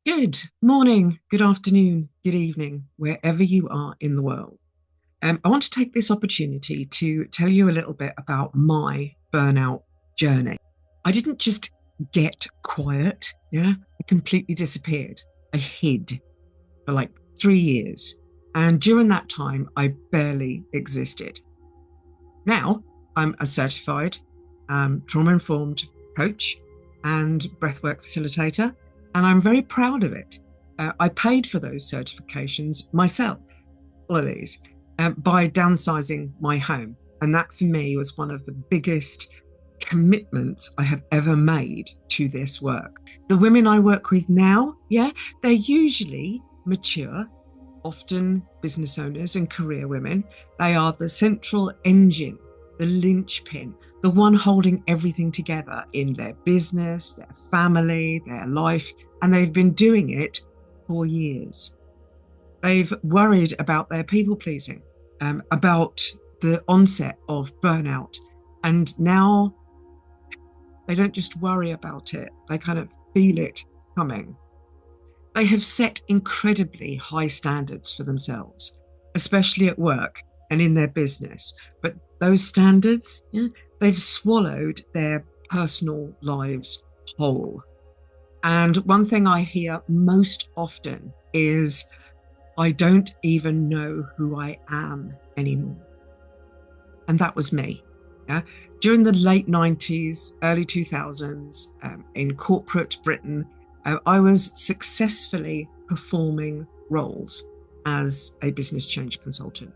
Good morning, good afternoon, good evening, wherever you are in the world. I want to take this opportunity to tell you a little bit about my burnout journey. I didn't just get quiet, yeah, I completely disappeared. I hid for like 3 years. And during that time, I barely existed. Now, I'm a certified trauma informed coach and breathwork facilitator, and I'm very proud of it. I paid for those certifications myself, all of these, by downsizing my home. And that for me was one of the biggest commitments I have ever made to this work. The women I work with now, yeah, they're usually mature, often business owners and career women. They are the central engine, the linchpin, the one holding everything together in their business, their family, their life, and they've been doing it for years. They've worried about their people pleasing, about the onset of burnout, and now they don't just worry about it, they kind of feel it coming. They have set incredibly high standards for themselves, especially at work and in their business. But those standards, yeah, they've swallowed their personal lives whole. And one thing I hear most often is, I don't even know who I am anymore. And that was me. Yeah. During the late 90s, early 2000s, in corporate Britain, I was successfully performing roles as a business change consultant.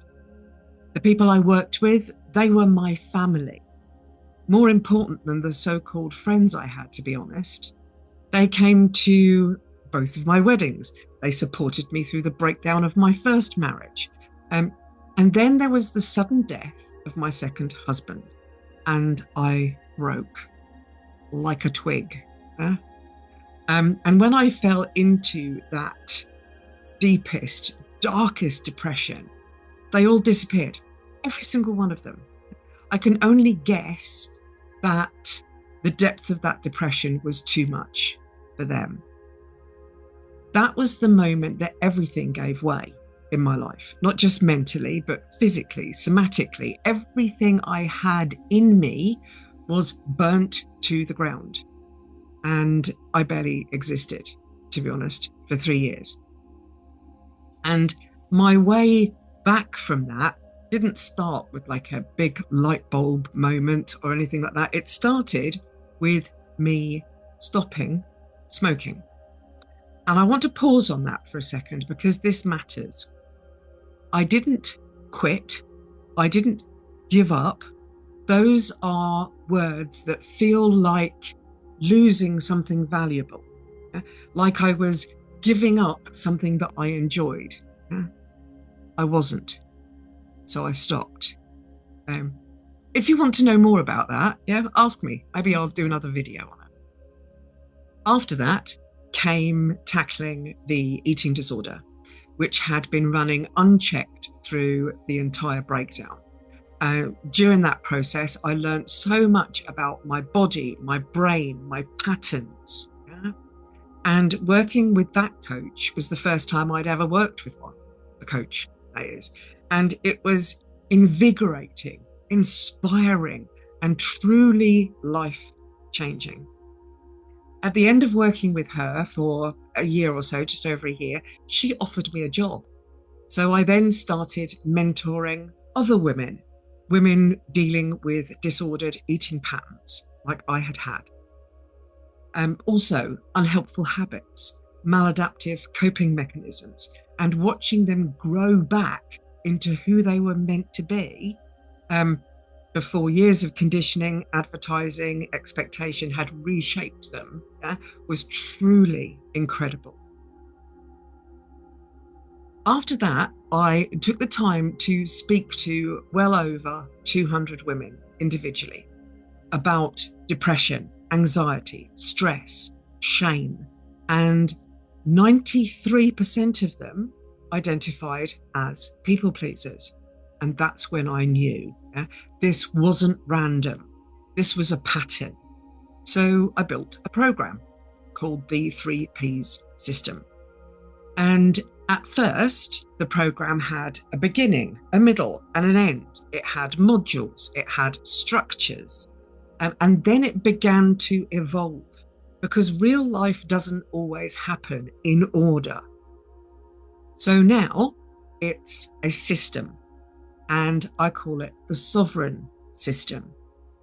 The people I worked with, they were my family. More important than the so-called friends I had, to be honest. They came to both of my weddings. They supported me through the breakdown of my first marriage. And then there was the sudden death of my second husband, and I broke like a twig. Yeah? And when I fell into that deepest, darkest depression, they all disappeared, every single one of them. I can only guess that the depth of that depression was too much for them. That was the moment that everything gave way in my life, not just mentally, but physically, somatically. Everything I had in me was burnt to the ground. And I barely existed, to be honest, for 3 years. And my way back from that didn't start with like a big light bulb moment or anything like that. It started with me stopping smoking. And I want to pause on that for a second because this matters. I didn't quit. I didn't give up. Those are words that feel like losing something valuable, yeah? Like I was giving up something that I enjoyed. Yeah? I wasn't. So I stopped. Um, if you want to know more about that, yeah, ask me. Maybe I'll do another video on it. After that came tackling the eating disorder, which had been running unchecked through the entire breakdown. During that process, I learned so much about my body, my brain, my patterns. Yeah? And working with that coach was the first time I'd ever worked with one, a coach, that is. And it was invigorating, inspiring, and truly life changing. At the end of working with her for a year or so, just over a year, she offered me a job. So I then started mentoring other women, women dealing with disordered eating patterns like I had had. Also, unhelpful habits, maladaptive coping mechanisms, and watching them grow back into who they were meant to be before years of conditioning, advertising, expectation had reshaped them, yeah, was truly incredible. After that, I took the time to speak to well over 200 women individually about depression, anxiety, stress, shame, and 93% of them identified as people pleasers. And that's when I knew, yeah, this wasn't random. This was a pattern. So I built a program called the 3Ps system. And at first, the program had a beginning, a middle, and an end. It had modules, it had structures, and then it began to evolve because real life doesn't always happen in order. So now it's a system, and I call it the sovereign system.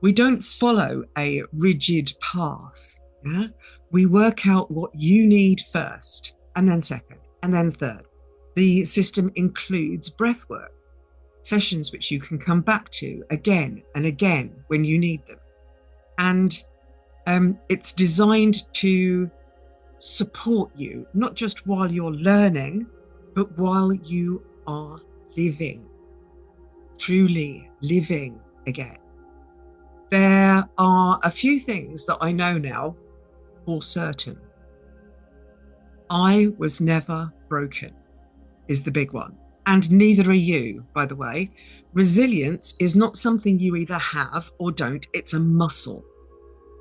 We don't follow a rigid path. Yeah? We work out what you need first, and then second, and then third. The system includes breath work, sessions which you can come back to again and again when you need them. And it's designed to support you, not just while you're learning, but while you are living, truly living again. There are a few things that I know now for certain. I was never broken, is the big one. And neither are you, by the way. Resilience is not something you either have or don't. It's a muscle.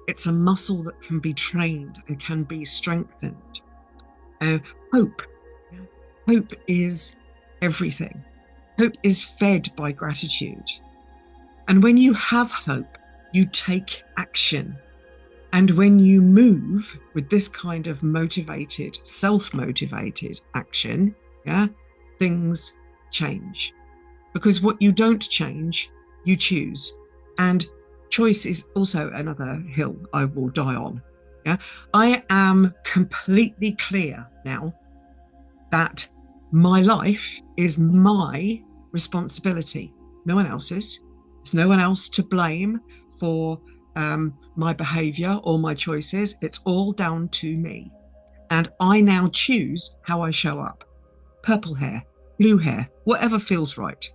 It's a muscle that can be trained and can be strengthened. Hope. Hope is everything. Hope is fed by gratitude. And when you have hope, you take action. And when you move with this kind of motivated, self-motivated action, things change. Because what you don't change, you choose. And choice is also another hill I will die on. I am completely clear now that my life is my responsibility, no one else's. There's no one else to blame for my behavior or my choices. It's all down to me. And I now choose how I show up. Purple hair, blue hair, whatever feels right.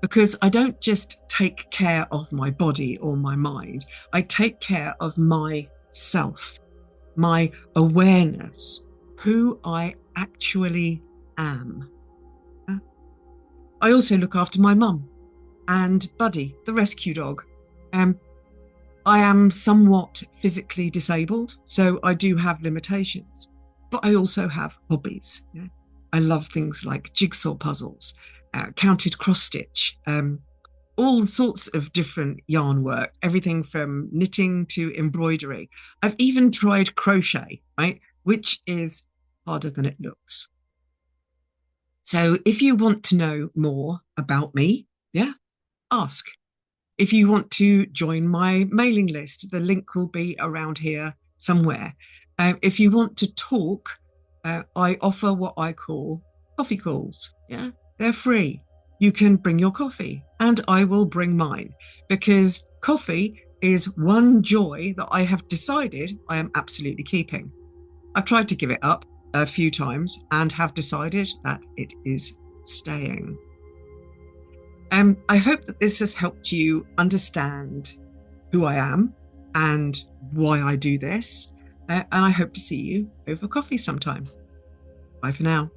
Because I don't just take care of my body or my mind. I take care of myself, my awareness, who I actually am. I also look after my mum and Buddy, the rescue dog. I am somewhat physically disabled, so I do have limitations, but I also have hobbies. I love things like jigsaw puzzles, counted cross stitch, all sorts of different yarn work, everything from knitting to embroidery. I've even tried crochet, right, which is harder than it looks. So if you want to know more about me, ask. If you want to join my mailing list, the link will be around here somewhere. If you want to talk, I offer what I call coffee calls. They're free. You can bring your coffee and I will bring mine, because coffee is one joy that I have decided I am absolutely keeping. I've tried to give it up a few times and have decided that it is staying. I hope that this has helped you understand who I am and why I do this. And I hope to see you over coffee sometime. Bye for now.